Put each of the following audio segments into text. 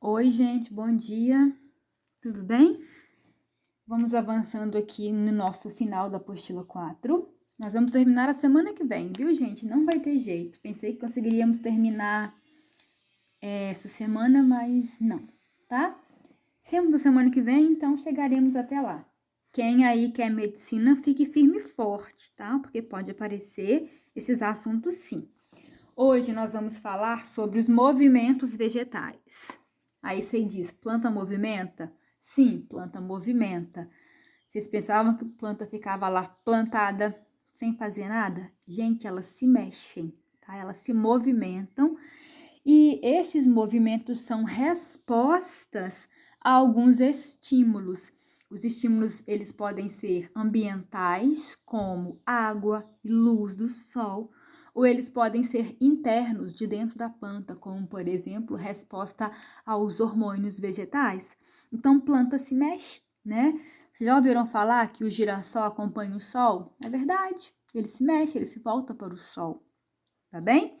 Oi, gente, bom dia, tudo bem? Vamos avançando aqui no nosso final da apostila 4. Nós vamos terminar a semana que vem, viu, gente? Não vai ter jeito. Pensei que conseguiríamos terminar essa semana, mas não, tá? Temos a semana que vem, então chegaremos até lá. Quem aí quer medicina, fique firme e forte, tá? Porque pode aparecer esses assuntos sim. Hoje nós vamos falar sobre os movimentos vegetais. Aí você diz, planta movimenta? Sim, planta movimenta. Vocês pensavam que planta ficava lá plantada sem fazer nada? Gente, elas se mexem, tá? Elas se movimentam e estes movimentos são respostas a alguns estímulos. Os estímulos, eles podem ser ambientais, como água e luz do sol, ou eles podem ser internos, de dentro da planta, como, por exemplo, resposta aos hormônios vegetais. Então, planta se mexe, né? Vocês já ouviram falar que o girassol acompanha o sol? É verdade, ele se mexe, ele se volta para o sol, tá bem?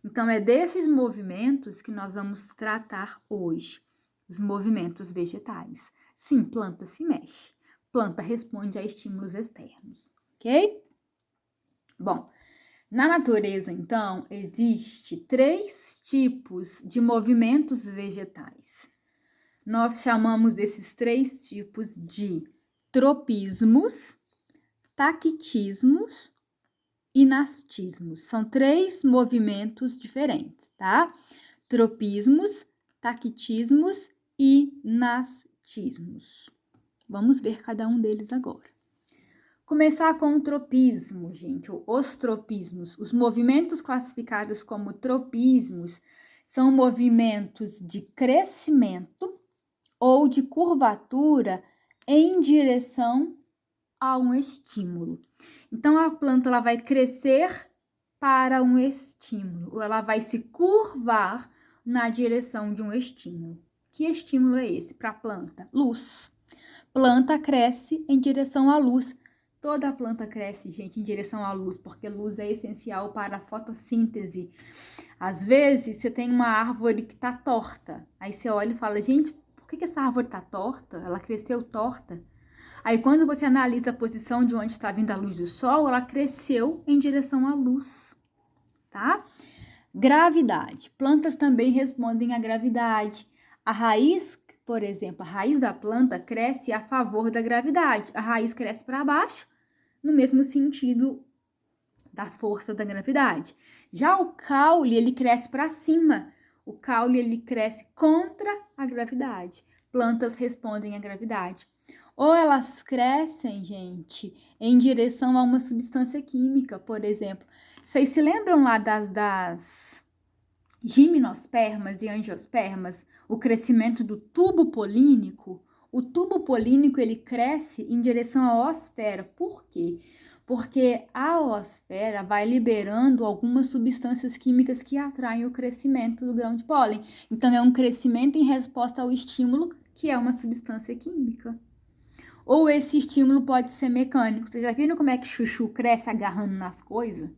Então, é desses movimentos que nós vamos tratar hoje, os movimentos vegetais. Sim, planta se mexe, planta responde a estímulos externos, ok? Bom, na natureza, então, existe 3 tipos de movimentos vegetais. Nós chamamos esses 3 tipos de tropismos, tactismos e nastismos. São 3 movimentos diferentes, tá? Tropismos, tactismos e nastismos. Vamos ver cada um deles agora. Começar com o tropismo, gente, ou os tropismos. Os movimentos classificados como tropismos são movimentos de crescimento ou de curvatura em direção a um estímulo. Então, a planta ela vai crescer para um estímulo, ou ela vai se curvar na direção de um estímulo. Que estímulo é esse para a planta? Luz. Planta cresce em direção à luz. Toda planta cresce, gente, em direção à luz, porque luz é essencial para a fotossíntese. Às vezes, você tem uma árvore que está torta. Aí você olha e fala, gente, por que essa árvore está torta? Ela cresceu torta. Aí, quando você analisa a posição de onde está vindo a luz do sol, ela cresceu em direção à luz, tá? Gravidade. Plantas também respondem à gravidade. A raiz, por exemplo, a raiz da planta cresce a favor da gravidade. A raiz cresce para baixo, no mesmo sentido da força da gravidade. Já o caule, ele cresce para cima. O caule, ele cresce contra a gravidade. Plantas respondem à gravidade. Ou elas crescem, gente, em direção a uma substância química, por exemplo. Vocês se lembram lá das gimnospermas e angiospermas, o crescimento do tubo polínico? O tubo polínico, ele cresce em direção à oosfera. Por quê? Porque a oosfera vai liberando algumas substâncias químicas que atraem o crescimento do grão de pólen. Então, é um crescimento em resposta ao estímulo, que é uma substância química. Ou esse estímulo pode ser mecânico. Vocês já viram como é que chuchu cresce agarrando nas coisas?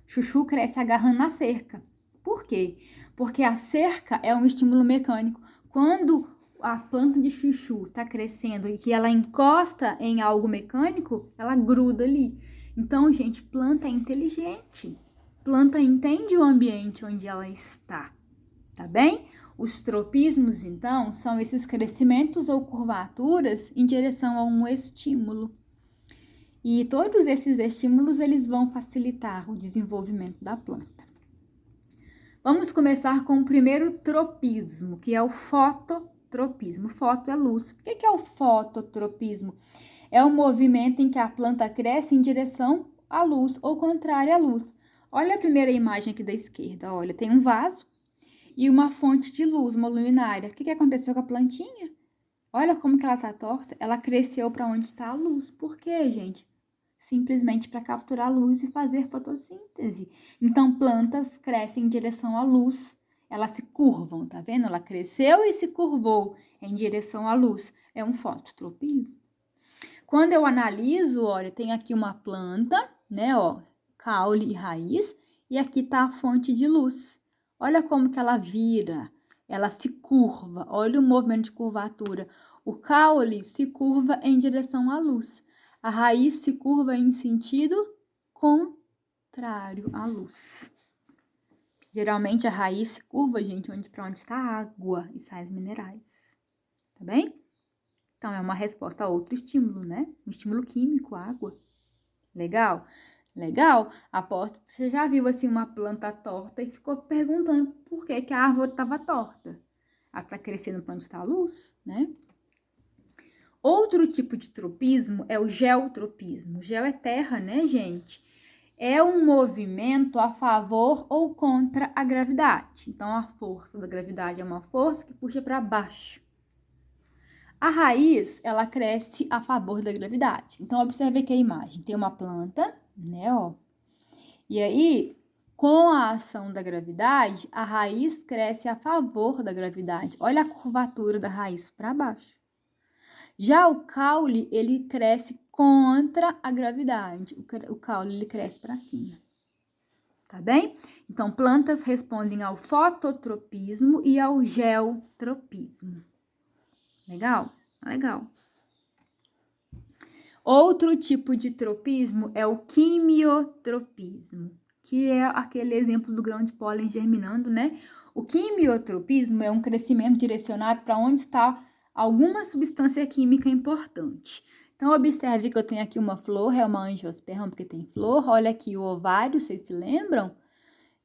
Chuchu cresce agarrando na cerca. Por quê? Porque a cerca é um estímulo mecânico. Quando a planta de chuchu está crescendo e que ela encosta em algo mecânico, ela gruda ali. Então, gente, planta é inteligente. Planta entende o ambiente onde ela está, tá bem? Os tropismos, então, são esses crescimentos ou curvaturas em direção a um estímulo. E todos esses estímulos, eles vão facilitar o desenvolvimento da planta. Vamos começar com o primeiro tropismo, que é o fototropismo. Foto é luz. O que é o fototropismo? É um movimento em que a planta cresce em direção à luz, ou contrária à luz. Olha a primeira imagem aqui da esquerda. Olha, tem um vaso e uma fonte de luz, uma luminária. O que aconteceu com a plantinha? Olha como que ela tá torta. Ela cresceu para onde está a luz. Por quê, gente? Simplesmente para capturar a luz e fazer fotossíntese. Então, plantas crescem em direção à luz. Elas se curvam, tá vendo? Ela cresceu e se curvou em direção à luz. É um fototropismo. Quando eu analiso, olha, tem aqui uma planta, né, ó, caule e raiz, e aqui tá a fonte de luz. Olha como que ela vira, ela se curva. Olha o movimento de curvatura. O caule se curva em direção à luz. A raiz se curva em sentido contrário à luz. Geralmente a raiz se curva, gente, para onde está a água e sais minerais. Tá bem? Então, é uma resposta a outro estímulo, né? Um estímulo químico, água. Legal? Legal? Aposto que você já viu, assim, uma planta torta e ficou perguntando por que a árvore estava torta. Ela está crescendo para onde está a luz, né? Outro tipo de tropismo é o geotropismo. Geo é terra, né, gente? É um movimento a favor ou contra a gravidade. Então, a força da gravidade é uma força que puxa para baixo. A raiz, ela cresce a favor da gravidade. Então, observe aqui a imagem. Tem uma planta, né, ó. E aí, com a ação da gravidade, a raiz cresce a favor da gravidade. Olha a curvatura da raiz para baixo. Já o caule, ele cresce contra a gravidade. O caule, ele cresce para cima. Tá bem? Então, plantas respondem ao fototropismo e ao geotropismo. Legal? Legal. Outro tipo de tropismo é o quimiotropismo, que é aquele exemplo do grão de pólen germinando, né? O quimiotropismo é um crescimento direcionado para onde está alguma substância química importante. Então, observe que eu tenho aqui uma flor, é uma angiosperma porque tem flor. Olha aqui o ovário, vocês se lembram?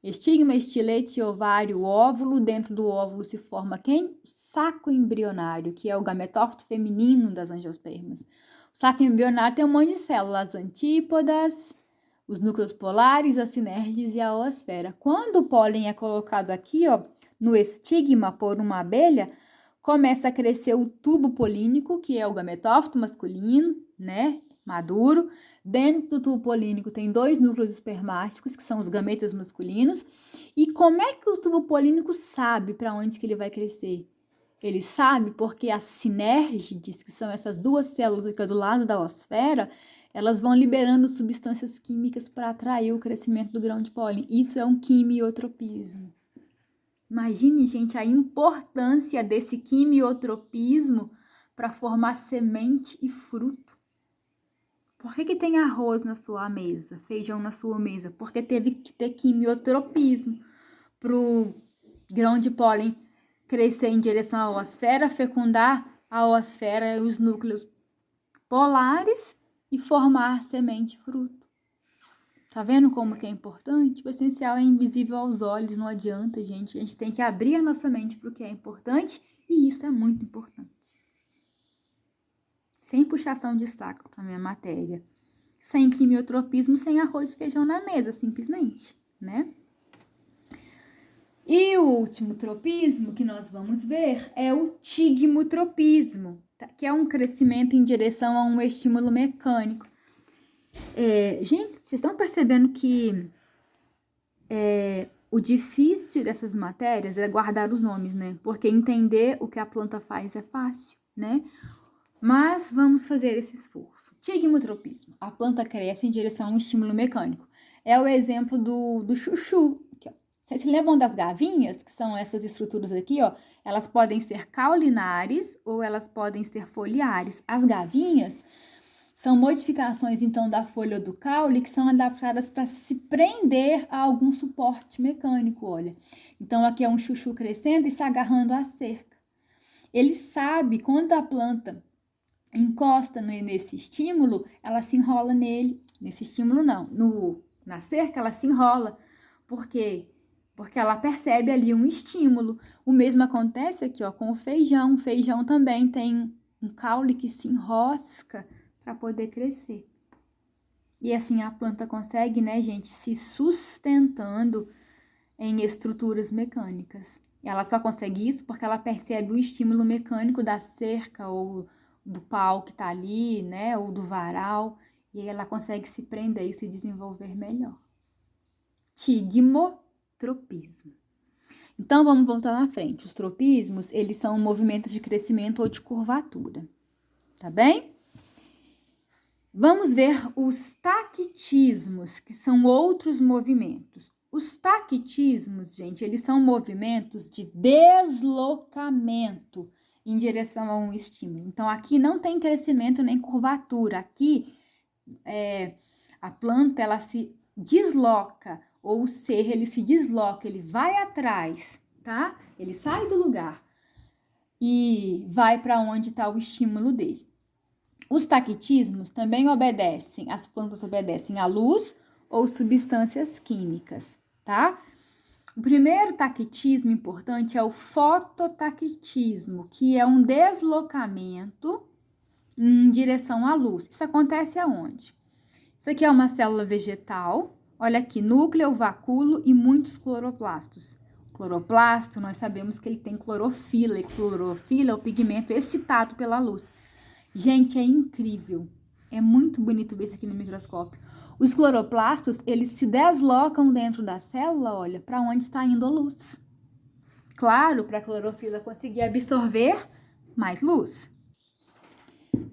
Estigma, estilete, ovário, óvulo. Dentro do óvulo se forma quem? O saco embrionário, que é o gametófito feminino das angiospermas. O saco embrionário tem um monte de células, as antípodas, os núcleos polares, as sinerges e a oosfera. Quando o pólen é colocado aqui, ó, no estigma por uma abelha, começa a crescer o tubo polínico, que é o gametófito masculino, né, maduro. Dentro do tubo polínico tem 2 núcleos espermáticos, que são os gametas masculinos. E como é que o tubo polínico sabe para onde que ele vai crescer? Ele sabe porque as sinérgides, que são essas 2 células aqui do lado da oosfera, elas vão liberando substâncias químicas para atrair o crescimento do grão de pólen. Isso é um quimiotropismo. Imagine, gente, a importância desse quimiotropismo para formar semente e fruto. Por que tem arroz na sua mesa, feijão na sua mesa? Porque teve que ter quimiotropismo para o grão de pólen crescer em direção à oosfera, fecundar a oosfera e os núcleos polares e formar semente e fruto. Tá vendo como que é importante? O essencial é invisível aos olhos, não adianta, gente. A gente tem que abrir a nossa mente para o que é importante e isso é muito importante. Sem puxação de saco para minha matéria. Sem quimiotropismo, sem arroz e feijão na mesa, simplesmente, né? E o último tropismo que nós vamos ver é o tigmotropismo, tá? Que é um crescimento em direção a um estímulo mecânico. Gente, vocês estão percebendo que o difícil dessas matérias é guardar os nomes, né? Porque entender o que a planta faz é fácil, né? Mas vamos fazer esse esforço. Tigmotropismo. A planta cresce em direção a um estímulo mecânico. É o exemplo do chuchu. Aqui, ó. Vocês se lembram das gavinhas, que são essas estruturas aqui, ó? Elas podem ser caulinares ou elas podem ser foliares. As gavinhas são modificações, então, da folha do caule que são adaptadas para se prender a algum suporte mecânico, olha. Então, aqui é um chuchu crescendo e se agarrando à cerca. Ele sabe quando a planta encosta nesse estímulo, ela se enrola nele. Nesse estímulo, não. Na cerca, ela se enrola. Por quê? Porque ela percebe ali um estímulo. O mesmo acontece aqui, ó, com o feijão. O feijão também tem um caule que se enrosca para poder crescer. E assim a planta consegue, né, gente, se sustentando em estruturas mecânicas. Ela só consegue isso porque ela percebe o estímulo mecânico da cerca ou do pau que tá ali, né, ou do varal, e aí ela consegue se prender e se desenvolver melhor. Tigmotropismo. Então, vamos voltar na frente. Os tropismos, eles são movimentos de crescimento ou de curvatura, tá bem? Vamos ver os taquitismos, que são outros movimentos. Os tactismos, gente, eles são movimentos de deslocamento em direção a um estímulo. Então, aqui não tem crescimento nem curvatura. Aqui, a planta, ela se desloca, ou o ser, ele se desloca, ele vai atrás, tá? Ele sai do lugar e vai para onde está o estímulo dele. Os tactismos também obedecem, as plantas obedecem à luz ou substâncias químicas, tá? O primeiro tactismo importante é o fototactismo, que é um deslocamento em direção à luz. Isso acontece aonde? Isso aqui é uma célula vegetal, olha aqui, núcleo, vacúolo e muitos cloroplastos. Cloroplasto, nós sabemos que ele tem clorofila, e clorofila é o pigmento excitado pela luz. Gente, é incrível, é muito bonito ver isso aqui no microscópio. Os cloroplastos, eles se deslocam dentro da célula, olha, para onde está indo a luz. Claro, para a clorofila conseguir absorver mais luz.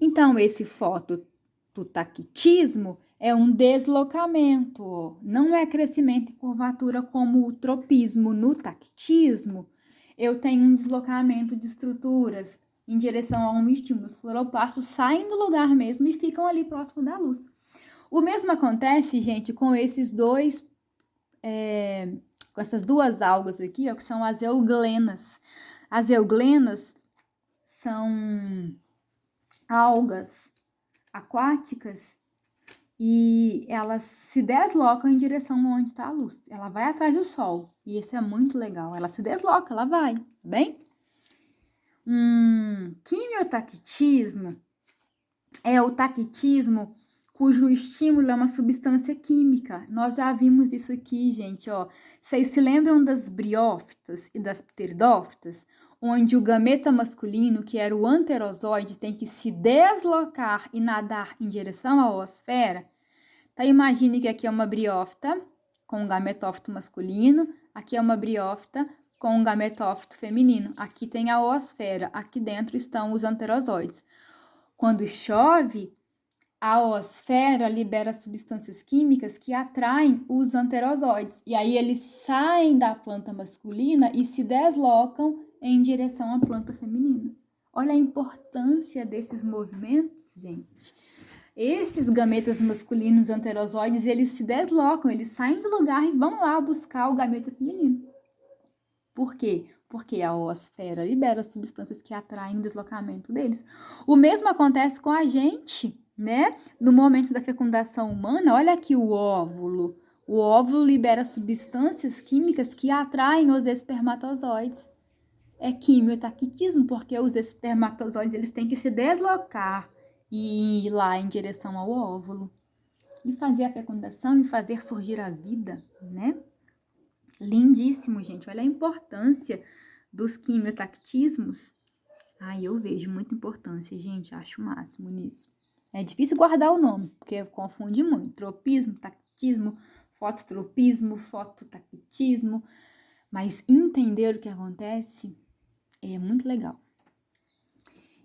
Então, esse fototactismo é um deslocamento, não é crescimento e curvatura como o tropismo. No tactismo, eu tenho um deslocamento de estruturas em direção a um estímulo. Os cloroplastos saem do lugar mesmo e ficam ali próximo da luz. O mesmo acontece, gente, com esses dois, com essas duas algas aqui, ó, que são as euglenas. As euglenas são algas aquáticas e elas se deslocam em direção onde está a luz. Ela vai atrás do sol e isso é muito legal. Ela se desloca, ela vai, tá bem? Quimiotactismo é o tactismo cujo estímulo é uma substância química. Nós já vimos isso aqui, gente, ó. Vocês se lembram das briófitas e das pteridófitas? Onde o gameta masculino, que era o anterozoide, tem que se deslocar e nadar em direção à oosfera? Então, imagine que aqui é uma briófita com um gametófito masculino, aqui é uma briófita com um gametófito feminino. Aqui tem a oosfera, aqui dentro estão os anterozoides. Quando chove, a oosfera libera substâncias químicas que atraem os anterozoides. E aí eles saem da planta masculina e se deslocam em direção à planta feminina. Olha a importância desses movimentos, gente. Esses gametas masculinos anterozoides, eles se deslocam, eles saem do lugar e vão lá buscar o gameta feminino. Por quê? Porque a oosfera libera substâncias que atraem o deslocamento deles. O mesmo acontece com a gente, né? No momento da fecundação humana, olha aqui o óvulo. O óvulo libera substâncias químicas que atraem os espermatozoides. É quimiotactismo, porque os espermatozoides eles têm que se deslocar e ir lá em direção ao óvulo. E fazer a fecundação e fazer surgir a vida, né? Lindíssimo, gente. Olha a importância dos quimiotactismos. Ai, eu vejo muita importância, gente. Acho o máximo nisso. É difícil guardar o nome, porque confunde muito. Tropismo, tactismo, fototropismo, fototactismo. Mas entender o que acontece é muito legal.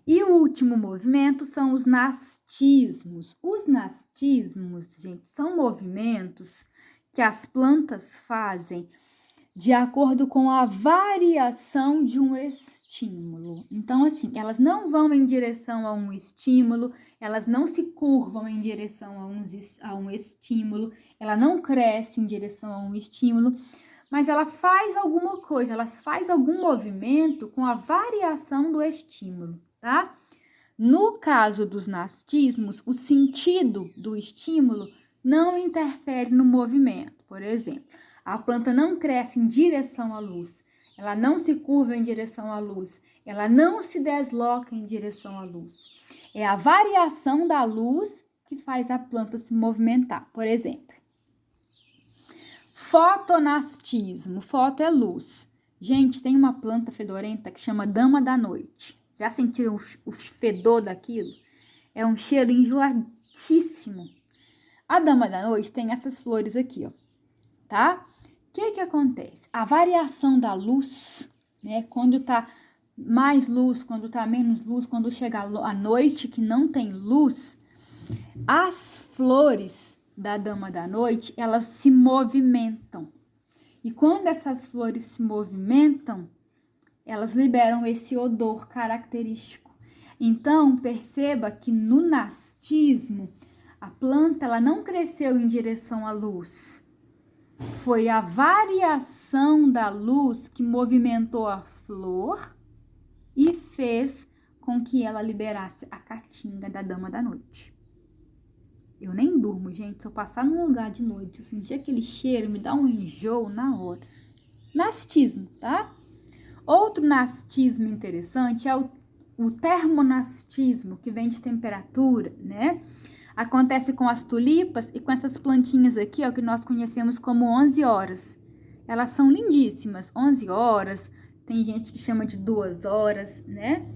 E o último movimento são os nastismos. Os nastismos, gente, são movimentos que as plantas fazem de acordo com a variação de um estímulo. Então, assim, elas não vão em direção a um estímulo, elas não se curvam em direção a um estímulo, ela não cresce em direção a um estímulo, mas ela faz alguma coisa, ela faz algum movimento com a variação do estímulo, tá? No caso dos nastismos, o sentido do estímulo não interfere no movimento. Por exemplo, a planta não cresce em direção à luz, ela não se curva em direção à luz, ela não se desloca em direção à luz. É a variação da luz que faz a planta se movimentar. Por exemplo, fotonastismo, foto é luz. Gente, tem uma planta fedorenta que chama dama da noite. Já sentiram o fedor daquilo? É um cheiro enjoatíssimo. A dama da noite tem essas flores aqui, ó, tá? O que acontece? A variação da luz, né? Quando tá mais luz, quando tá menos luz, quando chega a noite que não tem luz, as flores da dama da noite, elas se movimentam. E quando essas flores se movimentam, elas liberam esse odor característico. Então, perceba que no nastismo, a planta ela não cresceu em direção à luz. Foi a variação da luz que movimentou a flor e fez com que ela liberasse a caatinga da dama da noite. Eu nem durmo, gente. Se eu passar num lugar de noite, eu sentir aquele cheiro, me dá um enjoo na hora. Nastismo, tá? Outro nastismo interessante é o termonastismo, que vem de temperatura, né? Acontece com as tulipas e com essas plantinhas aqui, ó, que nós conhecemos como 11 horas. Elas são lindíssimas, 11 horas, tem gente que chama de 2 horas, né?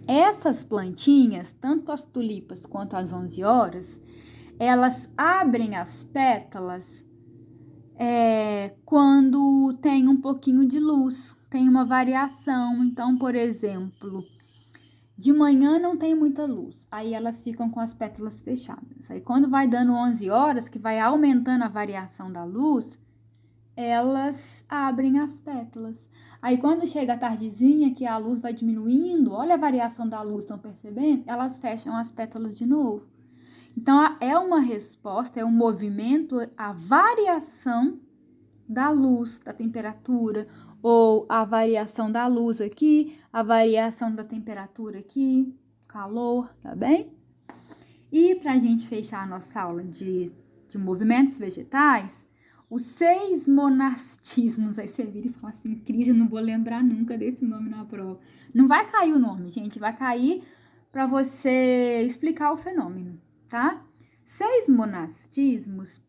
Essas plantinhas, tanto as tulipas quanto as 11 horas, elas abrem as pétalas quando tem um pouquinho de luz, tem uma variação. Então, por exemplo, de manhã não tem muita luz, aí elas ficam com as pétalas fechadas. Aí quando vai dando 11 horas, que vai aumentando a variação da luz, elas abrem as pétalas. Aí quando chega a tardezinha, que a luz vai diminuindo, olha a variação da luz, estão percebendo? Elas fecham as pétalas de novo. Então, é uma resposta, é um movimento, a variação da luz, da temperatura, ou a variação da luz aqui, a variação da temperatura aqui, calor, tá bem? E para a gente fechar a nossa aula de movimentos vegetais, os 6 monastismos, aí você vira e fala assim, Cris, eu não vou lembrar nunca desse nome na prova. Não vai cair o nome, gente, vai cair para você explicar o fenômeno, tá? 6 monastismos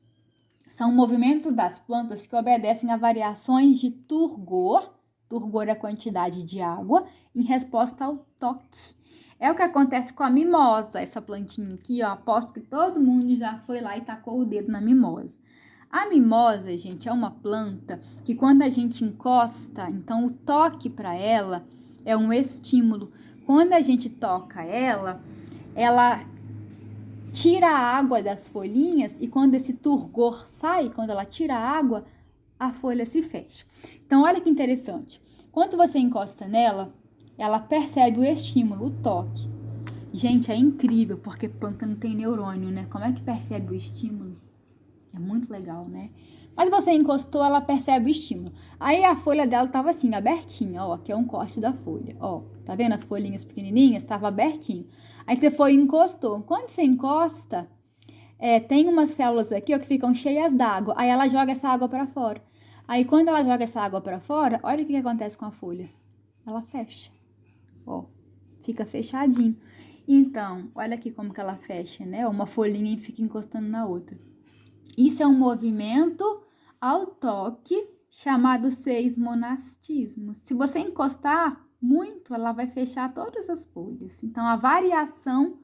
são movimentos das plantas que obedecem a variações de turgor é a quantidade de água, em resposta ao toque. É o que acontece com a mimosa, essa plantinha aqui, ó, aposto que todo mundo já foi lá e tacou o dedo na mimosa. A mimosa, gente, é uma planta que quando a gente encosta, então o toque para ela é um estímulo. Quando a gente toca ela tira a água das folhinhas e quando esse turgor sai, quando ela tira a água, a folha se fecha. Então, olha que interessante. Quando você encosta nela, ela percebe o estímulo, o toque. Gente, é incrível, porque planta não tem neurônio, né? Como é que percebe o estímulo? É muito legal, né? Mas você encostou, ela percebe o estímulo. Aí a folha dela tava assim, abertinha, ó, que é um corte da folha, ó. Tá vendo as folhinhas pequenininhas? Tava abertinho. Aí você foi e encostou. Quando você encosta, tem umas células aqui, ó, que ficam cheias d'água. Aí ela joga essa água para fora. Aí quando ela joga essa água para fora, olha o que acontece com a folha. Ela fecha, ó, fica fechadinho. Então, olha aqui como que ela fecha, né? Uma folhinha e fica encostando na outra. Isso é um movimento ao toque chamado 6 monastismos. Se você encostar muito, ela vai fechar todas as folhas. Então, a variação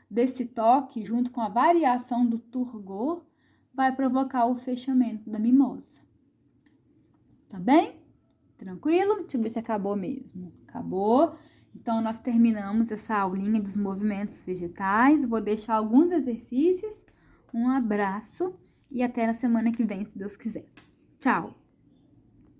desse toque, junto com a variação do turgor, vai provocar o fechamento da mimosa. Tá bem? Tranquilo? Deixa eu ver se acabou mesmo. Acabou. Então, nós terminamos essa aulinha dos movimentos vegetais. Vou deixar alguns exercícios. Um abraço e até na semana que vem, se Deus quiser. Tchau!